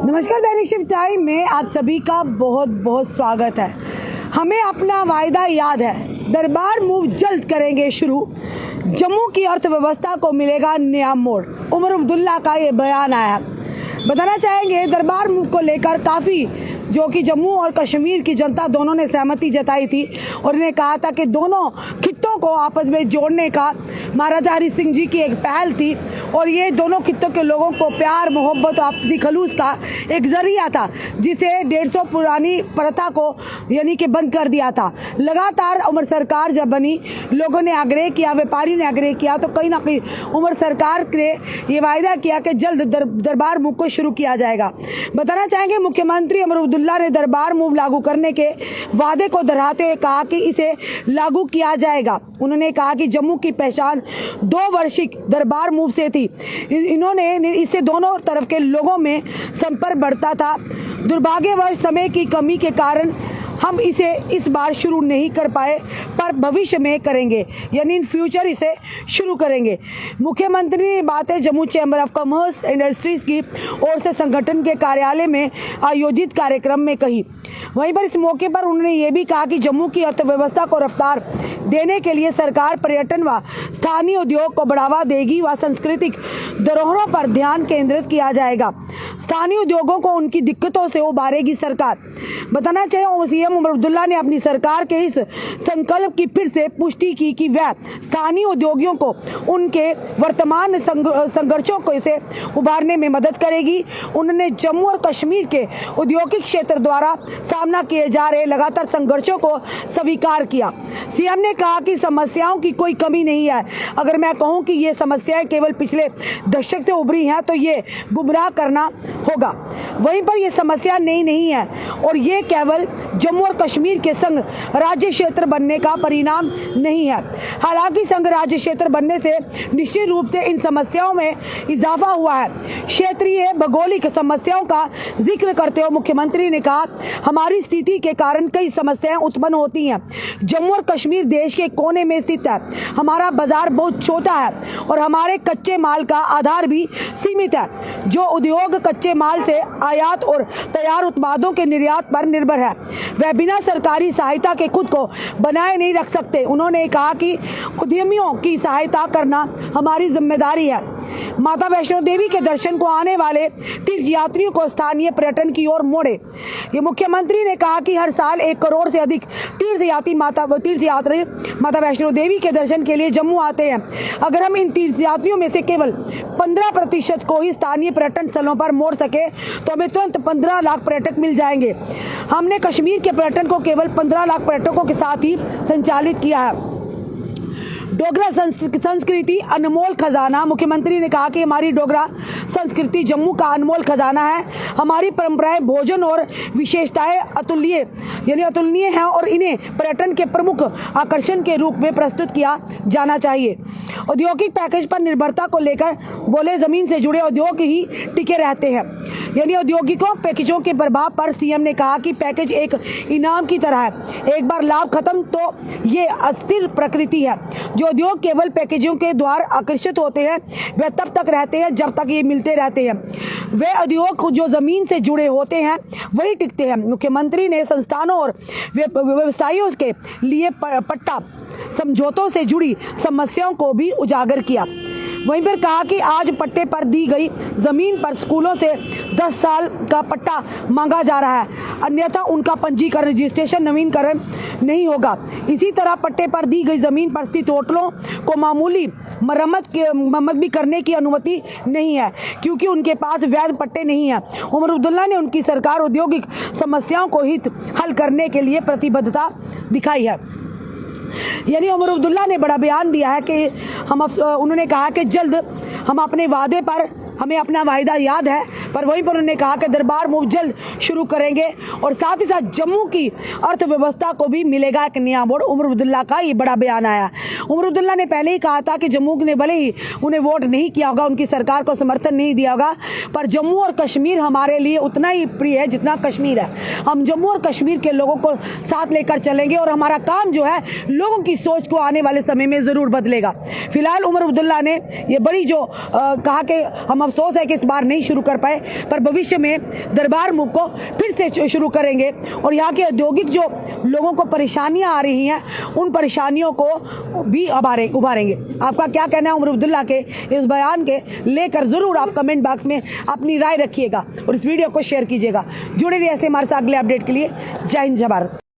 नमस्कार, दैनिक shift time में आप सभी का बहुत बहुत स्वागत है। हमें अपना वायदा याद है, दरबार मूव जल्द करेंगे शुरू, जम्मू की अर्थव्यवस्था को मिलेगा नया मोड़। उमर अब्दुल्ला का ये बयान आया। बताना चाहेंगे दरबार मूव को लेकर काफ़ी जो कि जम्मू और कश्मीर की जनता दोनों ने सहमति जताई थी और इन्हें कहा था कि दोनों खित्तों को आपस में जोड़ने का महाराजा हरि सिंह जी की एक पहल थी और ये दोनों खित्तों के लोगों को प्यार मोहब्बत और आपसी खलूस का एक जरिया था, जिसे 150 पुरानी प्रथा को यानी कि बंद कर दिया था। लगातार उमर सरकार जब बनी, लोगों ने आग्रह किया, व्यापारियों ने आग्रह किया, तो कहीं ना कहीं उमर सरकार ने ये वायदा किया कि जल्द दरबार मूव को शुरू किया जाएगा। बताना चाहेंगे मुख्यमंत्री उमर अब्दुल्ला ने दरबार मूव लागू करने के वादे को दोहराते हुए कहा कि इसे लागू किया जाएगा। उन्होंने कहा कि जम्मू की पहचान 2 वर्षिक दरबार मूव से थी। इन्होंने इससे दोनों तरफ के लोगों में संपर्क बढ़ता था। दुर्भाग्यवश समय की कमी के कारण हम इसे इस बार शुरू नहीं कर पाए, पर भविष्य में करेंगे, यानी इन फ्यूचर इसे शुरू करेंगे। मुख्यमंत्री ने बातें Jammu chamber of commerce industries की ओर से संगठन के कार्यालय में आयोजित कार्यक्रम में कही। वहीं पर इस मौके पर उन्होंने ये भी कहा कि जम्मू की अर्थव्यवस्था को रफ्तार देने के लिए सरकार पर्यटन व स्थानीय उद्योग को बढ़ावा देगी व सांस्कृतिक धरोहरों पर ध्यान केंद्रित किया जाएगा। स्थानीय उद्योगों को उनकी दिक्कतों से उबारेगी सरकार। बताना चाहिए सीएम उमर अब्दुल्ला ने अपनी सरकार के इस संकल्प की फिर से पुष्टि की कि वह स्थानीय उद्योगियों को उनके वर्तमान संघर्षों को से उबारने में मदद करेगी। उन्होंने जम्मू और कश्मीर के औद्योगिक क्षेत्र द्वारा सामना किए जा रहे लगातार संघर्षों को स्वीकार किया। सीएम ने कहा कि समस्याओं की कोई कमी नहीं है। अगर मैं कहूं कि ये समस्याएं केवल पिछले दशक से उभरी हैं तो ये गुमराह करना होगा। वहीं पर ये समस्या नई नहीं है और ये केवल जम्मू और कश्मीर के संघ राज्य क्षेत्र बनने का परिणाम नहीं है। हालांकि संघ राज्य क्षेत्र बनने से निश्चित रूप से इन समस्याओं में इजाफा हुआ है। क्षेत्रीय भौगोलिक समस्याओं का जिक्र करते हुए मुख्यमंत्री ने कहा, हमारी स्थिति के कारण कई समस्याएं उत्पन्न होती हैं। जम्मू और कश्मीर देश के कोने में स्थित है, हमारा बाजार बहुत छोटा है और हमारे कच्चे माल का आधार भी सीमित है। जो उद्योग कच्चे माल से आयात और तैयार उत्पादों के निर्यात पर निर्भर है, वह बिना सरकारी सहायता के खुद को बनाए नहीं रख सकते। उन्होंने कहा कि उद्यमियों की सहायता करना हमारी जिम्मेदारी है। माता वैष्णो देवी के दर्शन को आने वाले तीर्थ यात्रियों को स्थानीय पर्यटन की ओर मोड़े। ये मुख्यमंत्री ने कहा कि हर साल 1 करोड़ से अधिक तीर्थयात्री माता वैष्णो देवी के दर्शन के लिए जम्मू आते हैं। अगर हम इन तीर्थयात्रियों में से केवल 15% को ही स्थानीय पर्यटन स्थलों पर मोड़ सके तो हमें तुरंत 15 लाख पर्यटक मिल जाएंगे। हमने कश्मीर के पर्यटन को केवल 15 लाख पर्यटकों के साथ ही संचालित किया है। डोगरा संस्कृति अनमोल खजाना। मुख्यमंत्री ने कहा कि हमारी डोगरा संस्कृति जम्मू का अनमोल खजाना है। हमारी परंपराएं, भोजन और विशेषताएं अतुलनीय हैं और इन्हें पर्यटन के प्रमुख आकर्षण के रूप में प्रस्तुत किया जाना चाहिए। औद्योगिक पैकेज पर निर्भरता को लेकर बोले, जमीन से जुड़े उद्योग ही टिके रहते हैं, यानी औद्योगिकों पैकेजों के प्रभाव पर सीएम ने कहा कि पैकेज एक इनाम की तरह है, एक बार लाभ खत्म तो ये अस्थिर प्रकृति है। जो उद्योग केवल पैकेजों के द्वारा आकर्षित होते हैं वे तब तक रहते हैं जब तक ये मिलते रहते हैं। वे उद्योग जो जमीन से जुड़े होते हैं वही टिकते हैं। मुख्यमंत्री ने संस्थानों और व्यवसायियों के लिए पट्टा समझौतों से जुड़ी समस्याओं को भी उजागर किया। वहीं पर कहा कि आज पट्टे पर दी गई जमीन पर स्कूलों से 10 साल का पट्टा मांगा जा रहा है, अन्यथा उनका पंजीकरण, रजिस्ट्रेशन, नवीनीकरण नहीं होगा। इसी तरह पट्टे पर दी गई जमीन पर स्थित होटलों को मामूली मरम्मत भी करने की अनुमति नहीं है, क्योंकि उनके पास वैध पट्टे नहीं है। उमर अब्दुल्ला ने उनकी सरकार औद्योगिक समस्याओं को हित हल करने के लिए प्रतिबद्धता दिखाई है। यानी उमर अब्दुल्ला ने बड़ा बयान दिया है कि उन्होंने कहा कि जल्द हम अपने वादे पर, हमें अपना वायदा याद है, पर वहीं पर उन्होंने कहा कि दरबार मूव जल्द शुरू करेंगे और साथ ही साथ जम्मू की अर्थव्यवस्था को भी मिलेगा एक नया मोड़। उमर अब्दुल्ला का ये बड़ा बयान आया। उमर अब्दुल्ला ने पहले ही कहा था कि जम्मू ने भले ही उन्हें वोट नहीं किया होगा, उनकी सरकार को समर्थन नहीं दिया होगा, पर जम्मू और कश्मीर हमारे लिए उतना ही प्रिय है जितना कश्मीर है। हम जम्मू और कश्मीर के लोगों को साथ लेकर चलेंगे और हमारा काम जो है लोगों की सोच को आने वाले समय में ज़रूर बदलेगा। फिलहाल उमर अब्दुल्ला ने ये बड़ी जो कहा कि हम अफसोस है कि इस बार नहीं शुरू कर पाए, पर भविष्य में दरबार मूव को फिर से शुरू करेंगे और यहाँ के औद्योगिक जो लोगों को परेशानियां आ रही हैं उन परेशानियों को भी उभारेंगे। आपका क्या कहना है उमर अब्दुल्ला के इस बयान के लेकर ज़रूर आप कमेंट बॉक्स में अपनी राय रखिएगा और इस वीडियो को शेयर कीजिएगा। जुड़े रहिए ऐसे हमारे साथ अगले अपडेट के लिए। जय हिंद, जय भारत।